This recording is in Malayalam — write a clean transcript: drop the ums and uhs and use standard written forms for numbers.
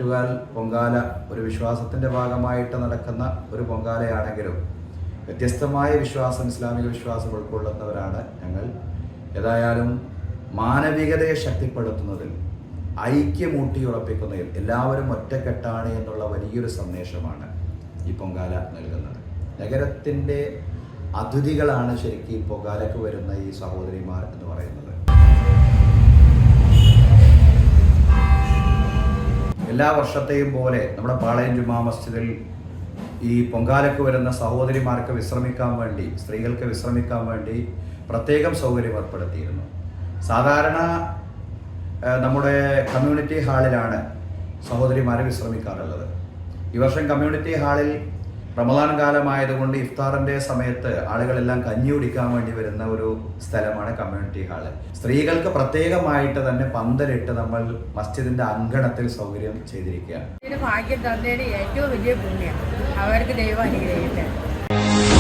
ആറ്റുകാൽ പൊങ്കാല ഒരു വിശ്വാസത്തിൻ്റെ ഭാഗമായിട്ട് നടക്കുന്ന ഒരു പൊങ്കാലയാണെങ്കിലും വ്യത്യസ്തമായ വിശ്വാസം, ഇസ്ലാമിക വിശ്വാസം ഉൾക്കൊള്ളുന്നവരാണ് ഞങ്ങൾ. ഏതായാലും മാനവികതയെ ശക്തിപ്പെടുത്തുന്നതിൽ, ഐക്യമൂട്ടിയുറപ്പിക്കുന്നതിൽ എല്ലാവരും ഒറ്റക്കെട്ടാണ് എന്നുള്ള വലിയൊരു സന്ദേശമാണ് ഈ പൊങ്കാല നൽകുന്നത്. നഗരത്തിൻ്റെ അതിഥികളാണ് ശരിക്കും ഈ പൊങ്കാലയ്ക്ക് വരുന്ന ഈ സഹോദരിമാർ എന്ന് പറയുന്നത്. എല്ലാ വർഷത്തെയും പോലെ നമ്മുടെ പാളയം ജുമാ മസ്ജിദിൽ ഈ പൊങ്കാലയ്ക്ക് വരുന്ന സഹോദരിമാർക്ക് വിശ്രമിക്കാൻ വേണ്ടി, സ്ത്രീകൾക്ക് വിശ്രമിക്കാൻ വേണ്ടി പ്രത്യേകം സൗകര്യം ഏർപ്പെടുത്തിയിരുന്നു. സാധാരണ നമ്മുടെ കമ്മ്യൂണിറ്റി ഹാളിലാണ് സഹോദരിമാർ വിശ്രമിക്കാറുള്ളത്. ഈ വർഷം കമ്മ്യൂണിറ്റി ഹാളിൽ റമദാൻ കാലമായതുകൊണ്ട് ഇഫ്താറിൻ്റെ സമയത്ത് ആളുകളെല്ലാം കഞ്ഞി കുടിക്കാൻ വേണ്ടി വരുന്ന ഒരു സ്ഥലമാണ് കമ്മ്യൂണിറ്റി ഹാള്. സ്ത്രീകൾക്ക് പ്രത്യേകമായിട്ട് തന്നെ പന്തലിട്ട് നമ്മൾ മസ്ജിദിന്റെ അങ്കണത്തിൽ സൗകര്യം ചെയ്തിരിക്കുകയാണ്. ഭാഗ്യം തന്നേടി ഏറ്റവും വലിയ പുണ്യം. അവർക്ക് ദൈവം അനുഗ്രഹിക്കട്ടെ.